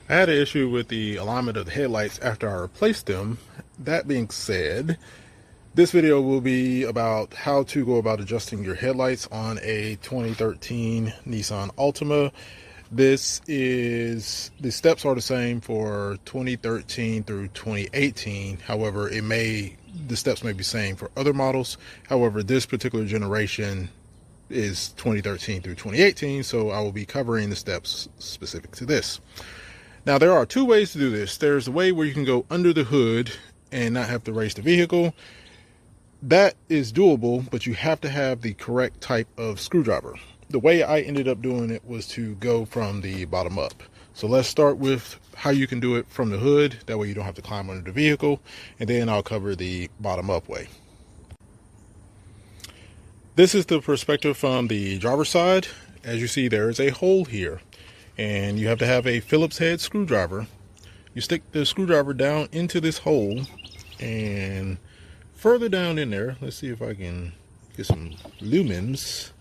I had an issue with the alignment of the headlights after I replaced them. That being said, this video will be about how to go about adjusting your headlights on a 2013 Nissan Altima. The steps are the same for 2013 through 2018. However, the steps may be the same for other models. However, this particular generation is 2013 through 2018, so I will be covering the steps specific to this. Now, there are two ways to do this. There's the way where you can go under the hood and not have to raise the vehicle. That is doable, but you have to have the correct type of screwdriver. The way I ended up doing it was to go from the bottom up. So let's start with how you can do it from the hood. That way you don't have to climb under the vehicle, and then I'll cover the bottom up way. This is the perspective from the driver's side. As you see, there is a hole here, and you have to have a Phillips head screwdriver. You stick the screwdriver down into this hole and further down in there. Let's see if I can get some lumens.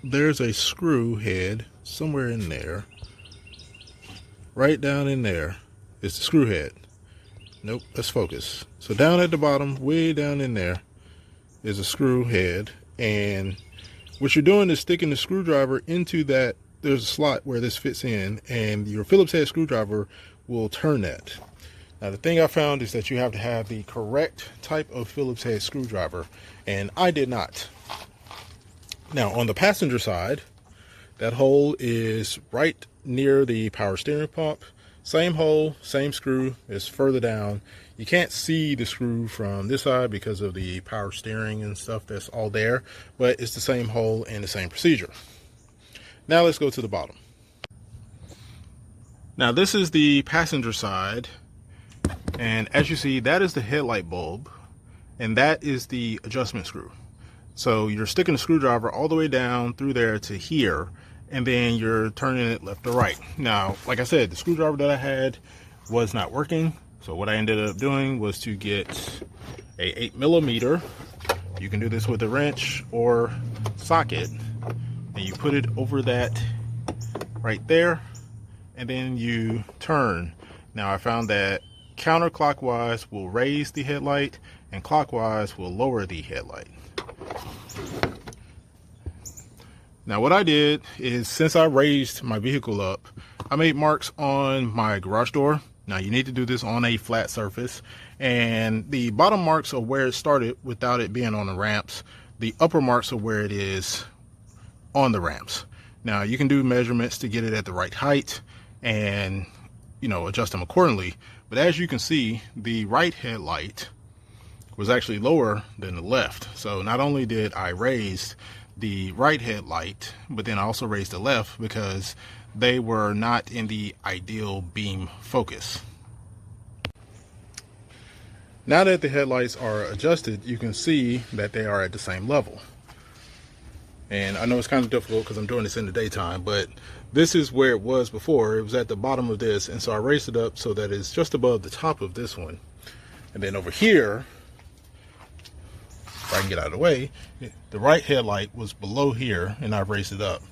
There's a screw head somewhere in there. Right down in there is the screw head. Nope, let's focus. So down at the bottom, way down in there, is a screw head, and what you're doing is sticking the screwdriver into that. There's a slot where this fits in, and your Phillips head screwdriver will turn that. Now, the thing I found is that you have to have the correct type of Phillips head screwdriver, and I did not. Now, on the passenger side, that hole is right near the power steering pump. Same hole, same screw, is further down. You can't see the screw from this side because of the power steering and stuff that's all there, but it's the same hole and the same procedure. Now let's go to the bottom. Now this is the passenger side, and as you see, that is the headlight bulb, and that is the adjustment screw. So you're sticking the screwdriver all the way down through there to here, and then you're turning it left to right. Now, like I said, the screwdriver that I had was not working. So what I ended up doing was to get a 8mm. You can do this with a wrench or socket, and you put it over that right there, and then you turn. Now, I found that counterclockwise will raise the headlight and clockwise will lower the headlight. Now, what I did is, since I raised my vehicle up, I made marks on my garage door. Now, you need to do this on a flat surface, and the bottom marks are where it started without it being on the ramps. The upper marks are where it is on the ramps. Now, you can do measurements to get it at the right height and, adjust them accordingly. But as you can see, the right headlight was actually lower than the left. So not only did I raise the right headlight, but then I also raised the left because they were not in the ideal beam focus. Now that the headlights are adjusted, you can see that they are at the same level. And I know it's kind of difficult because I'm doing this in the daytime, but this is where it was before. It was at the bottom of this, and so I raised it up so that it's just above the top of this one. And then over here, if I can get out of the way, the right headlight was below here, and I raised it up.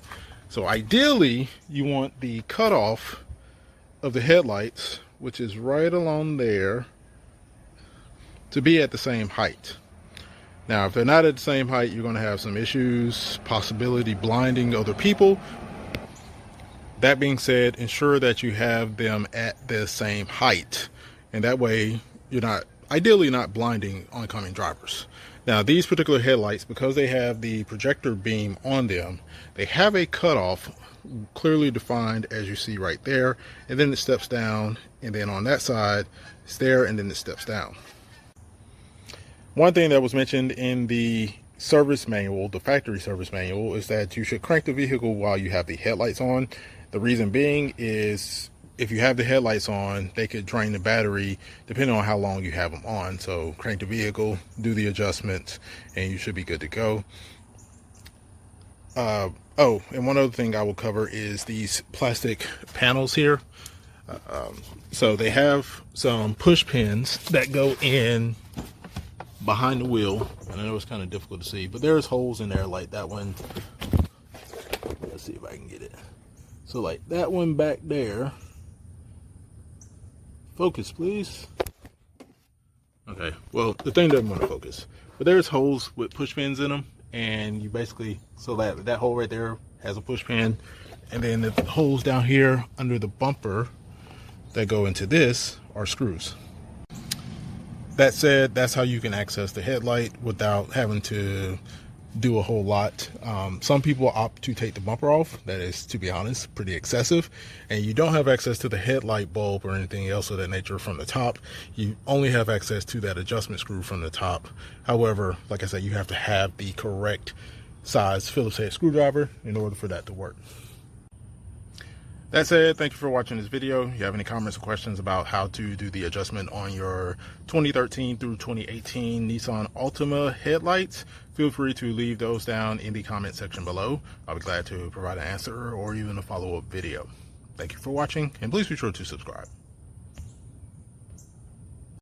So ideally, you want the cutoff of the headlights, which is right along there, to be at the same height. Now, if they're not at the same height, you're going to have some issues, possibility blinding other people. That being said, ensure that you have them at the same height, and that way you're ideally not blinding oncoming drivers. Now, these particular headlights, because they have the projector beam on them, they have a cutoff clearly defined, as you see right there, and then it steps down, and then on that side it's there, and then it steps down. One thing that was mentioned in the service manual, the factory service manual, is that you should crank the vehicle while you have the headlights on. The reason being is, if you have the headlights on, they could drain the battery depending on how long you have them on. So crank the vehicle, do the adjustments, and you should be good to go. Oh, and one other thing I will cover is these plastic panels here. So they have some push pins that go in behind the wheel, and I know it's kind of difficult to see, but there's holes in there like that one. Let's see if I can get it. So like that one back there, focus please. Okay, well the thing doesn't want to focus, but there's holes with push pins in them, and you basically, so that hole right there has a push pin, and then the holes down here under the bumper that go into this are screws. That said, that's how you can access the headlight without having to do a whole lot. Some people opt to take the bumper off. That is, to be honest, pretty excessive. And you don't have access to the headlight bulb or anything else of that nature from the top. You only have access to that adjustment screw from the top. However, like I said, you have to have the correct size Phillips head screwdriver in order for that to work. That said, thank you for watching this video. If you have any comments or questions about how to do the adjustment on your 2013 through 2018 Nissan Altima headlights, feel free to leave those down in the comment section below. I'll be glad to provide an answer or even a follow-up video. Thank you for watching, and please be sure to subscribe.